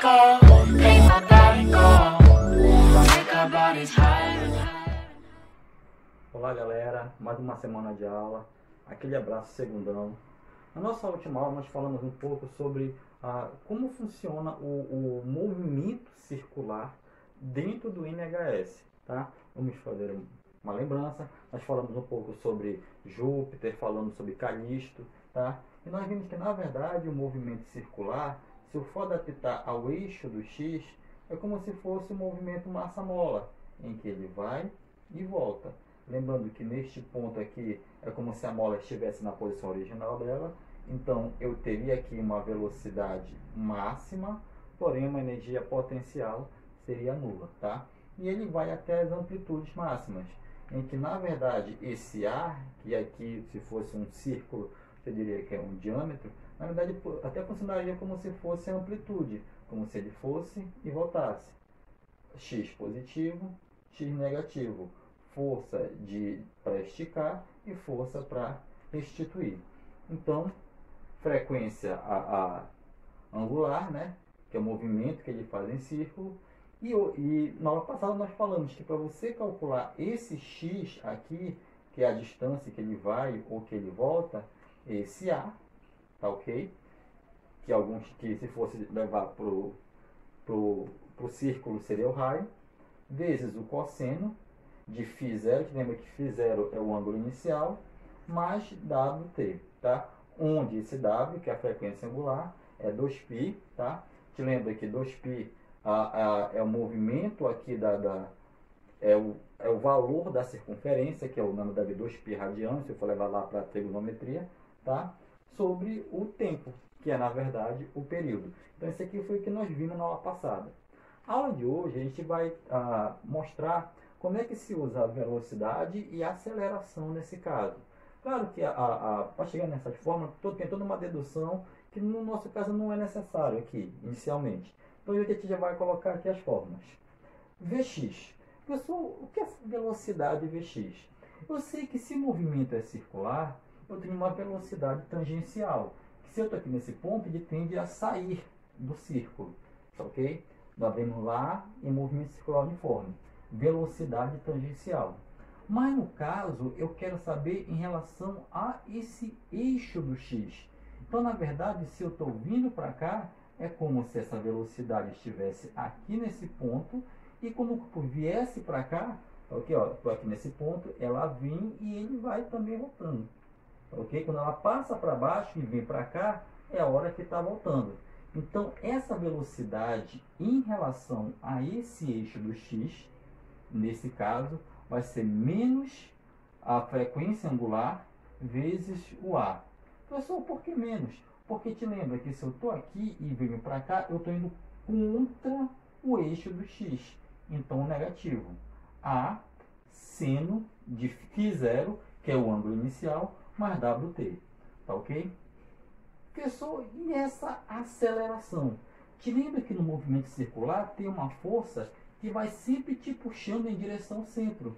go, make my body go, make our bodies higher and higher. Olá galera, mais uma semana de aula, aquele abraço segundão. Na nossa última aula nós falamos um pouco sobre como funciona o movimento circular dentro do NHS, tá? Vamos fazer uma lembrança, nós falamos um pouco sobre Júpiter, falamos sobre Calisto, tá? E nós vimos que na verdade o movimento circular, se eu for adaptar ao eixo do X, é como se fosse um movimento massa-mola, em que ele vai e volta. Lembrando que neste ponto aqui é como se a mola estivesse na posição original dela, então eu teria aqui uma velocidade máxima, porém uma energia potencial seria nula, tá? E ele vai até as amplitudes máximas, em que na verdade esse ar, que aqui se fosse um círculo, você diria que é um diâmetro, na verdade até funcionaria como se fosse a amplitude, como se ele fosse e voltasse. X positivo, X negativo. Força para esticar e força para restituir. Então, frequência angular, né, que é o movimento que ele faz em círculo. E na aula passada nós falamos que para você calcular esse x aqui, que é a distância que ele vai ou que ele volta, esse a, tá ok? Que se fosse levar pro círculo seria o raio, vezes o cosseno de φ0, que lembra que φ0 é o ângulo inicial, mais Wt, tá? Onde esse W, que é a frequência angular, é 2π, tá? Te lembra que 2π é o movimento aqui é o valor da circunferência, que é o nome da 2π radiano, se eu for levar lá para a trigonometria, tá? Sobre o tempo, que é na verdade o período. Então esse aqui foi o que nós vimos na aula passada. A aula de hoje a gente vai mostrar como é que se usa a velocidade e a aceleração nesse caso. Claro que para chegar nessa forma, tem toda uma dedução que no nosso caso não é necessário aqui, inicialmente. Então a gente já vai colocar aqui as formas. Vx. Pessoal, o que é velocidade Vx? Eu sei que se o movimento é circular, eu tenho uma velocidade tangencial. Que se eu estou aqui nesse ponto, ele tende a sair do círculo. Tá ok? Nós vemos lá em movimento circular uniforme. Velocidade tangencial. Mas no caso, eu quero saber em relação a esse eixo do x. Então, na verdade, se eu estou vindo para cá, é como se essa velocidade estivesse aqui nesse ponto, e quando o corpo viesse para cá, ok, ó, estou aqui nesse ponto, ela vem e ele vai também voltando. Ok? Quando ela passa para baixo e vem para cá, é a hora que está voltando. Então, essa velocidade em relação a esse eixo do x, nesse caso, vai ser menos a frequência angular vezes o A. Professor, por que menos? Porque te lembra que se eu estou aqui e venho para cá, eu estou indo contra o eixo do x. Então, negativo. A seno de φ0, que é o ângulo inicial, mais Wt. Tá ok? Professor, e essa aceleração? Te lembra que no movimento circular tem uma força que vai sempre te puxando em direção ao centro,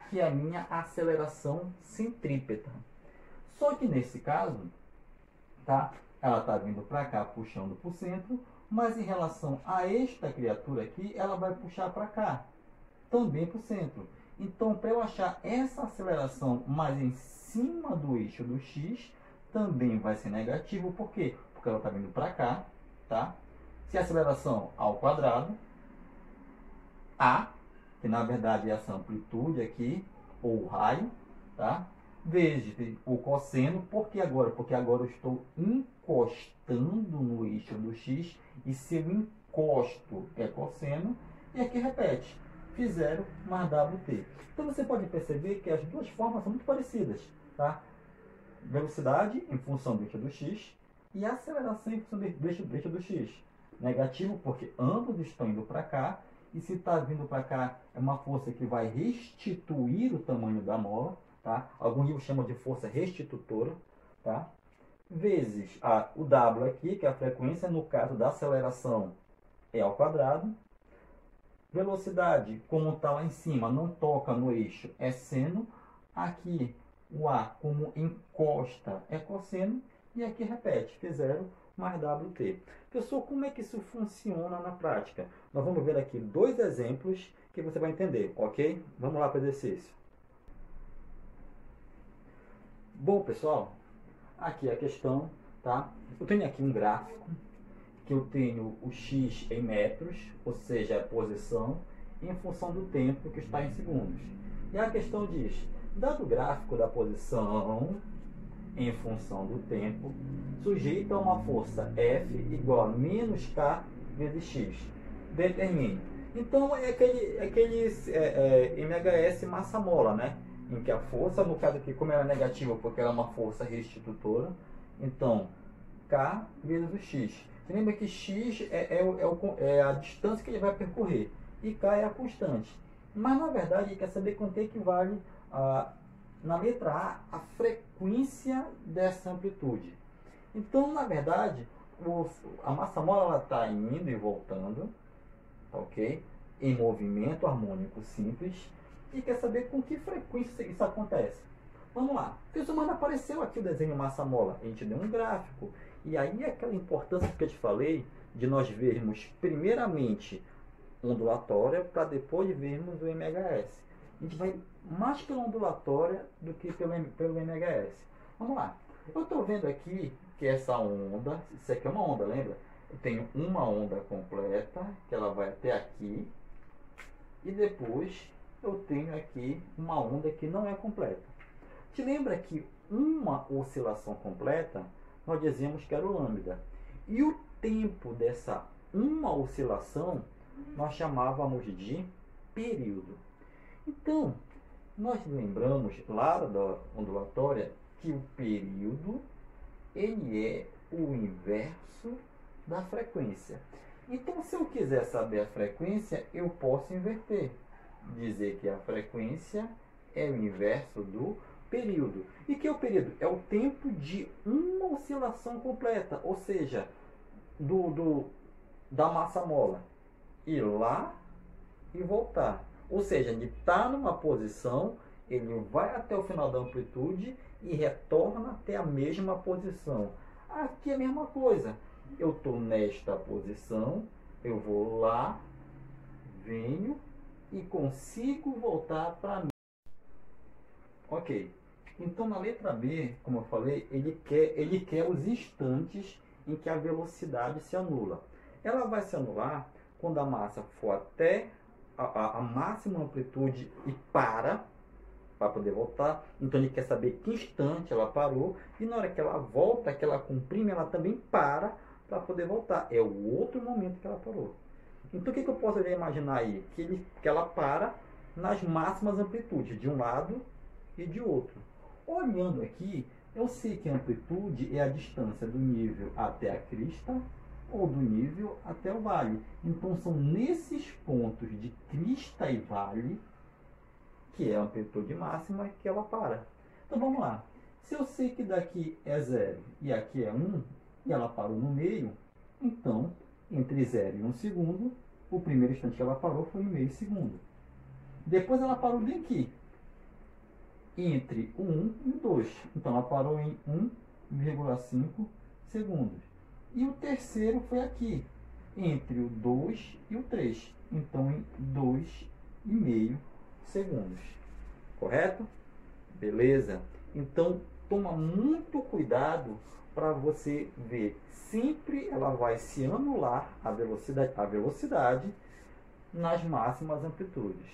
que é a minha aceleração centrípeta. Só que nesse caso, tá? Ela está vindo para cá, puxando para o centro, mas em relação a esta criatura aqui, ela vai puxar para cá, também para o centro. Então, para eu achar essa aceleração mais em cima do eixo do x, também vai ser negativo. Por quê? Porque ela está vindo para cá, tá? Se a aceleração ao quadrado, a, que na verdade é essa amplitude aqui, ou o raio, tá? Vezes o cosseno, por que agora? Porque agora eu estou encostando no eixo do x, e se eu encosto é cosseno, e aqui repete, φ0 mais Wt. Então você pode perceber que as duas formas são muito parecidas, tá? Velocidade em função do eixo do x, e aceleração em função do eixo do x. Negativo porque ambos estão indo para cá, e se está vindo para cá, é uma força que vai restituir o tamanho da mola, tá? Alguns livros chamam de força restitutora, tá? Vezes o W aqui, que é a frequência, no caso da aceleração, é ao quadrado. Velocidade, como está lá em cima, não toca no eixo, é seno. Aqui, o A, como encosta, é cosseno. E aqui repete, φ0 mais WT. Pessoal, como é que isso funciona na prática? Nós vamos ver aqui 2 exemplos que você vai entender, ok? Vamos lá para o exercício. Bom, pessoal, aqui é a questão, tá? Eu tenho aqui um gráfico, que eu tenho o x em metros, ou seja, a posição, em função do tempo que está em segundos. E a questão diz, dado o gráfico da posição em função do tempo, sujeito a uma força F igual a menos K vezes X. Determine. Então, é aquele MHS massa-mola, né? Em que a força, no caso aqui, como era negativa, porque era uma força restitutora, então, K vezes o X. Você lembra que X é a distância que ele vai percorrer, e K é a constante. Mas, na verdade, ele quer saber quanto equivale na letra A frequência dessa amplitude. Então, na verdade, a massa-mola está indo e voltando, ok? Em movimento harmônico simples, e quer saber com que frequência isso acontece. Vamos lá. Quando apareceu aqui o desenho massa-mola, a gente deu um gráfico, e aí aquela importância que eu te falei, de nós vermos primeiramente ondulatória, para depois vermos o MHS. A gente vai mais pela ondulatória do que pelo MHS. Vamos lá. Eu estou vendo aqui que essa onda, isso aqui é uma onda, lembra? Eu tenho uma onda completa, que ela vai até aqui, e depois eu tenho aqui uma onda que não é completa. Te lembra que uma oscilação completa, nós dizemos que era o lambda. E o tempo dessa uma oscilação, nós chamávamos de período. Então, nós lembramos lá da ondulatória que o período ele é o inverso da frequência. Então, se eu quiser saber a frequência, eu posso inverter. Dizer que a frequência é o inverso do período. E que é o período? É o tempo de uma oscilação completa, ou seja, da massa-mola. Ir lá e voltar. Ou seja, ele está numa posição, ele vai até o final da amplitude e retorna até a mesma posição. Aqui é a mesma coisa. Eu estou nesta posição, eu vou lá, venho e consigo voltar para mim. Ok. Então, na letra B, como eu falei, ele quer os instantes em que a velocidade se anula. Ela vai se anular quando a massa for até a máxima amplitude e para poder voltar. Então ele quer saber que instante ela parou, e na hora que ela volta, que ela comprime, ela também para poder voltar. É o outro momento que ela parou. Então o que eu posso imaginar aí? Que ela para nas máximas amplitudes, de um lado e de outro. Olhando aqui, eu sei que a amplitude é a distância do nível até a crista, ou do nível até o vale. Então são nesses pontos de crista e vale, que é a amplitude máxima, que ela para. Então vamos lá. Se eu sei que daqui é 0 e aqui é 1, e ela parou no meio, então entre 0 e 1 segundo, o primeiro instante que ela parou foi em meio segundo. Depois ela parou bem aqui, entre o 1 e o 2. Então ela parou em 1,5 segundos. E o terceiro foi aqui, entre o 2 e o 3. Então, em 2,5 segundos. Correto? Beleza? Então, toma muito cuidado para você ver. Sempre ela vai se anular a velocidade nas máximas amplitudes.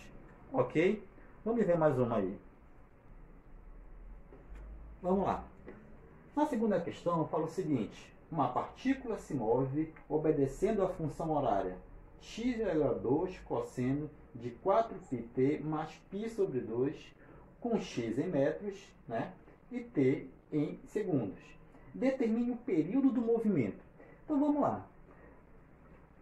Ok? Vamos ver mais uma aí. Vamos lá. Na segunda questão, fala o seguinte. Uma partícula se move obedecendo a função horária x igual a 2 cosseno de 4πt mais π sobre 2 com x em metros, né, e t em segundos. Determine o período do movimento. Então vamos lá.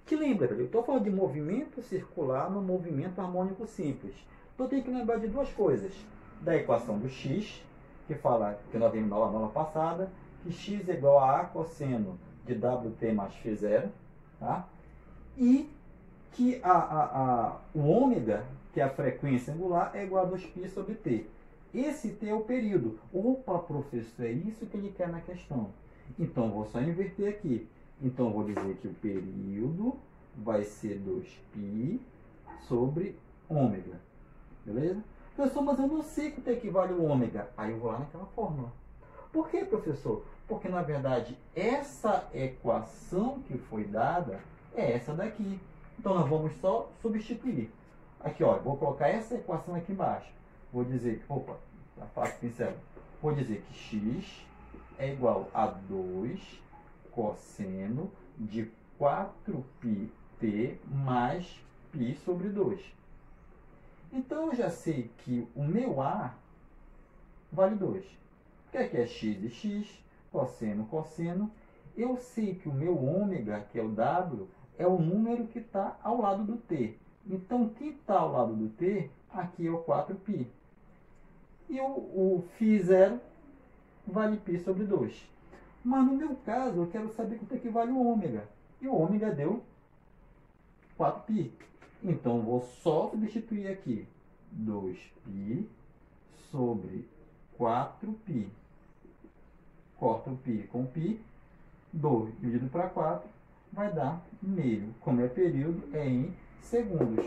Te lembra, eu estou falando de movimento circular no movimento harmônico simples. Então tem que lembrar de duas coisas. Da equação do x, que fala, que nós vimos na aula passada, que x é igual a cosseno de Wt mais φ0, tá? E que o ômega, que é a frequência angular, é igual a 2π sobre t. Esse t é o período. Opa, professor, é isso que ele quer na questão. Então, vou só inverter aqui. Então, vou dizer que o período vai ser 2π sobre ômega. Beleza? Professor, mas eu não sei quanto equivale o ômega. Aí eu vou lá naquela fórmula. Por quê, professor? Porque, na verdade, essa equação que foi dada é essa daqui. Então, nós vamos só substituir. Aqui, ó, vou colocar essa equação aqui embaixo. Vou dizer que, opa, tá fácil, pincel. Vou dizer que x é igual a 2 cosseno de 4πt mais π sobre 2. Então, eu já sei que o meu A vale 2. O que é x de x, cosseno, cosseno. Eu sei que o meu ômega, que é o W, é o número que está ao lado do t. Então, quem está ao lado do t, aqui é o 4π. E o φ0 vale π sobre 2. Mas no meu caso, eu quero saber quanto equivale o ômega. E o ômega deu 4π. Então, eu vou só substituir aqui 2π sobre 4π. Corta o π com π. 2 dividido para 4 vai dar meio. Como é período, é em segundos.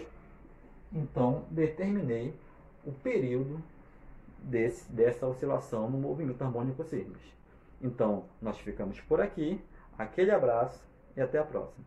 Então, determinei o período dessa oscilação no movimento harmônico simples. Então, nós ficamos por aqui. Aquele abraço e até a próxima.